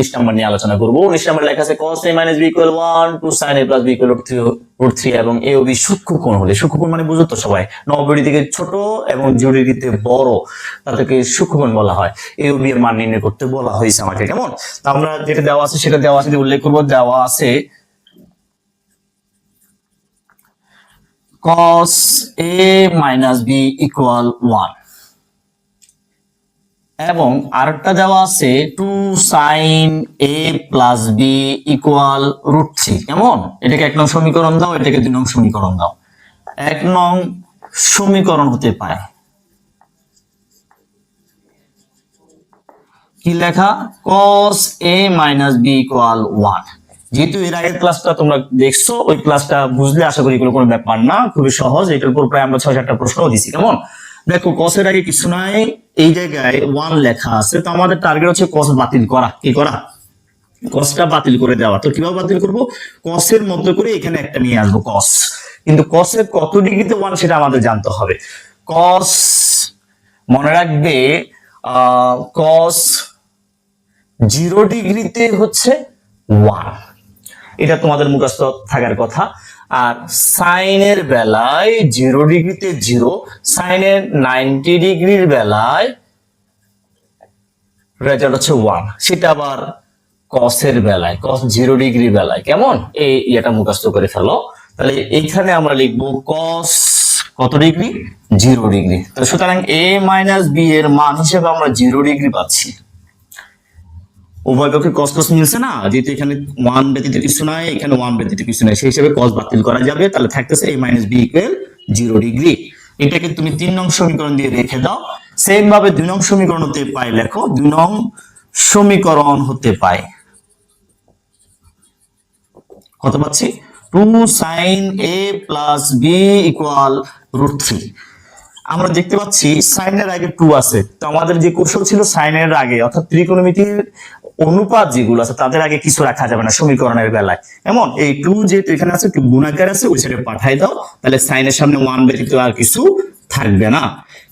19 নম্বর নিয়ে আলোচনা করব। 19 নম্বর লেখা আছে cos a minus b equal 1 to sin a plus b equal √3 এবং a ও b সূক্ষ্মকোণ হলে, সূক্ষ্মকোণ মানে বুঝো তো সবাই, 90 ডিগ্রি থেকে ছোট এবং 0 ডিগ্রিতে বড়, তাদেরকে সূক্ষ্মকোণ বলা হয়। a ও b এর মান নির্ণয় করতে বলা হয়েছে আমাকে। কেমন? তো আমরা যেটা দেওয়া আছে সেটা দেওয়া আছে, উল্লেখ করব। দেওয়া আছে cos a minus b equal 1 এবং আরেকটা দেওয়া আছে 2 sin a plus b equal √3। কেমন? এটাকে 1 নং সমীকরণ দাও, এটাকে 2 নং সমীকরণ দাও। 1 নং সমীকরণ হতে পারে কি লেখা? cos a minus b equal 1। যেহেতু এর আগের ক্লাসটা তোমরা দেখছো, ওই ক্লাসটা বুঝলে আশা করি এগুলো কোনো ব্যাপার না, খুবই সহজ। এটার উপর প্রায় আমরা 6-7টা প্রশ্নও দিছি। কেমন? দেখো cos এর আগে কিছু নাই, এই জায়গায় 1 লেখা আছে, তো আমাদের টার্গেট হচ্ছে cos বাতিল করা। কি করা? cosটা বাতিল করে দেওয়া। তো কিভাবে বাতিল করব? cos এর মতো করে এখানে একটা নিয়ে আসবো cos, কিন্তু cos এর কত ডিগ্রিতে 1 সেটা আমাদের জানতে হবে। cos মনে রাখবে cos 0 ডিগ্রিতে হচ্ছে 1, এটা তোমাদের মুখস্থ থাকার কথা। আর সাইনের বেলায় 0 ডিগ্রিতে 0, সাইনের 90 ডিগ্রির বেলায় রেজাল্ট হচ্ছে 1, সেটা আবার cos এর বেলায়, cos 0 ডিগ্রির বেলায়। কেমন? এই এটা মুখস্থ করে ফেলো। তাহলে এইখানে আমরা লিখবো cos কত ডিগ্রি? 0 ডিগ্রি। তো সুতরাং a minus b এর মান হিসেবে আমরা 0 ডিগ্রি পাচ্ছি। উভয় পক্ষে cos cos মিলছে না, যেহেতু এখানে 1 ব্যতীত কিছু নাই, এখানে 1 ব্যতীত কিছু নাই, সেই হিসেবে cos বাতিল করা যাবে। তাহলে থাকতেছে a minus b equal 0 degree. এটাকে তুমি 3 নং সমীকরণ দিয়ে রেখে দাও। সেম ভাবে 2 নং সমীকরণ হতে পায়, লেখো 2 নং সমীকরণ হতে পায় কত পাচ্ছি? 2 sin a plus b equal √3। আমরা দেখতে পাচ্ছি সাইনের আগে 2 আছে, তো আমাদের যে কৌশল ছিল সাইনের আগে, অর্থাৎ ত্রিকোণমিতির অনুপাত যেগুলো আছে তাদের আগে কিছু রাখা যাবে না সমীকরণের বেলায়। এমন এই 2 যেহেতু এখানে আছে, 2 গুণাকার আছে, ওই সাইডে পাঠাই দাও, তাহলে সাইনের সামনে 1 ব্যতীত আর কিছু থাকবে না।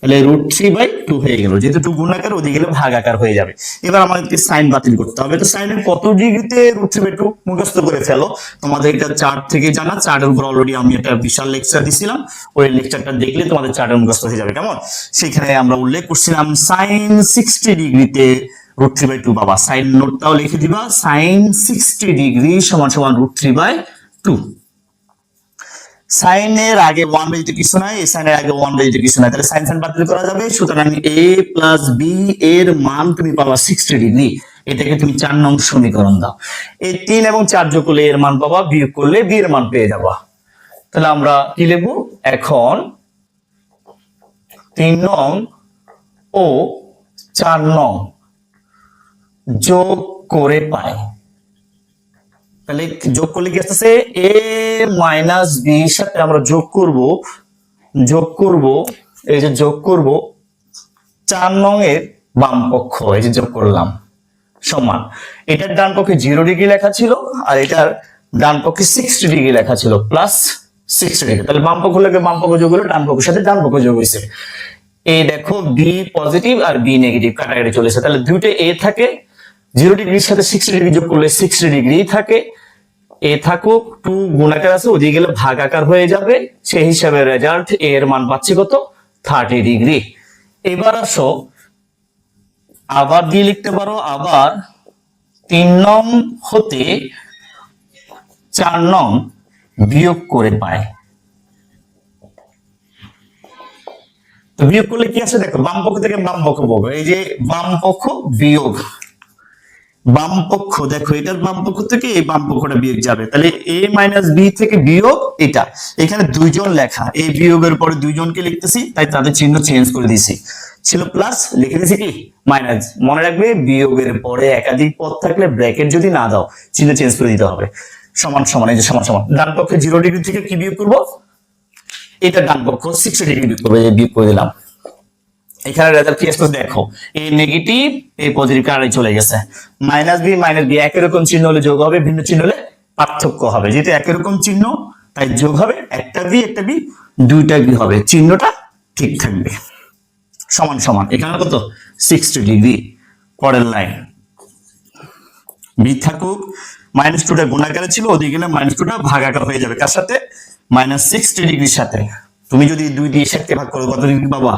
তাহলে √3/2 হয়ে গেল, যেহেতু 2 গুণাকার ওদিকে গেলে ভাগাকার হয়ে যাবে। এবার আমাদেরকে সাইন বাতিল করতে হবে। তো সাইনের কত ডিগ্রিতে √3/2 মুখস্থ করে ফেলো। তোমাদের এটা চার্ট থেকে জানা, চার্টের উপর অলরেডি আমি একটা বিশাল লেকচার দিছিলাম, ওই লেকচারটা দেখলে তোমাদের চার্টের মুখস্থ হয়ে যাবে। কেমন? সেখানে আমরা উল্লেখ করছিলাম sin 60 ডিগ্রিতে √3/2 বাবা, সাইন নোটটাও লিখে দিবা, sin 60 ডিগ্রি সমান সমান √3/2। সাইনের আগে 1 ব্যতীত কিছু নাই, এই সাইনের আগে 1 ব্যতীত কিছু নাই, তাহলে সাইন সাইন বাতিল করা যাবে। সুতরাং a plus b এর মান তুমি পাবা 60 ডিগ্রি। এটাকে তুমি 4 নং সমীকরণ দাও। এই 3 এবং 4 যোগ করলে এর মান পাবা, বিয়োগ করলে b এর মান পেয়ে যাবা। তাহলে আমরা কি লিখব? এখন 3 নং ও 4 নং যোগ করে পাই। তাহলে যোগ করলে কি আসছে? a minus b সাথে আমরা যোগ করব, এই যে যোগ করব 4 নং এর বাম পক্ষ, এই যে যোগ করলাম, সমান এটার ডান পক্ষে 0 ডিগ্রি লেখা ছিল আর এটার ডান পক্ষে 60 ডিগ্রি লেখা ছিল, প্লাস 60 ডিগ্রি। তাহলে বাম পক্ষ লাগে বাম পক্ষ যোগ হলো, ডান পক্ষের সাথে ডান পক্ষ যোগ হয়েছে। এই দেখো b পজিটিভ আর b নেগেটিভ কাটাকাটি চলেছে, তাহলে দুইটা a থাকে, 0 ডিগ্রির সাথে 60 ডিগ্রি যোগ করলে 60 ডিগ্রি থাকে। এ থাকুক, 2 গুণাকার আছে, ওদিকে গেলে ভাগাকার হয়ে যাবে, সেই হিসাবে রেজাল্ট এ এর মান পাচ্ছি কত? 30 ডিগ্রি। এবার আসো আবার দিয়ে লিখতে পারো, আবার 3 নং হতে 4 নং বিয়োগ করে পায়। তো বিয়োগ করলে কি আছে দেখো, বাম পক্ষ থেকে বাম পক্ষ পাবো, এই যে বাম পক্ষ বিয়োগ বাম পক্ষ, দেখো এটার বাম পক্ষ থেকে এই বাম পক্ষটা বিয়োগ যাবে, তাহলে a minus b থেকে বিয়োগ এটা। এখানে 2 জন লেখা, এই বিয়োগের পরে 2 জনকে লিখতেছি, তাই তাদের চিহ্ন চেঞ্জ করে দিয়েছি, ছিল প্লাস, লিখে দিয়েছি কি মাইনাস। মনে রাখবে বিয়োগের পরে একাধিক পদ থাকলে ব্র্যাকেট যদি না দাও চিহ্ন চেঞ্জ করে দিতে হবে। সমান সমান, এই যে সমান সমান, ডান পক্ষে 0 ডিগ্রি থেকে কি বিয়োগ করব? এটা ডান পক্ষ 60 ডিগ্রি বিয়োগ করবে, এই বিয়োগ করে দিলাম। এখানে রেজাল্ট কি আসছে দেখো, a নেগেটিভ a পজিটিভ কারে চলে গেছে, মাইনাস বি একই রকম চিহ্ন হলে যোগ হবে, ভিন্ন চিহ্ন হলে পার্থক্য হবে। যেহেতু একই রকম চিহ্ন তাই যোগ হবে, একটা বি দুইটা বি হবে, চিহ্নটা ঠিক থাকবে। সমান সমান, এখানে কত? 60 ডিগ্রি। পরের লাইন বি থাকুক, -2টা গুণাকারে ছিল, ওদিকে গেলে -2টা ভাগাকার হয়ে যাবে কার সাথে, -60 ডিগ্রির সাথে। তুমি যদি 2 দিয়ে 60 ভাগ করো কত ডিগ্রি পাবা,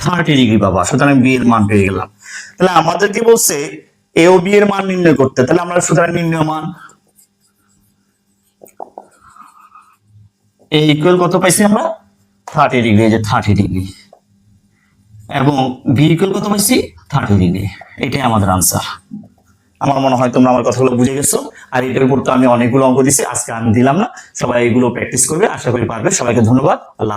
30 ডিগ্রি পাবা। সুতরাং বি এর মান পেয়ে গেলাম। তাহলে আমাদেরকে বলছে এ ও বি এর মান নির্ণয় করতে, তাহলে আমরা সুতরাং নির্ণয় মান এ ইকুয়াল কত পাইছি আমরা, 30 ডিগ্রি, এই যে 30 ডিগ্রি, এবং বি ইকুয়াল কত পাইছি, 30 ডিগ্রি। এটাই আমাদের আনসার। আমার মনে হয় তোমরা আমার কথাগুলো বুঝে গেছো। আর এটার উপর তো আমি অনেকগুলো অঙ্ক দিছি, আজকে আমি দিলাম না, সবাই এগুলো প্র্যাকটিস করবে, আশা করি পারবে। সবাইকে ধন্যবাদ। আল্লাহ।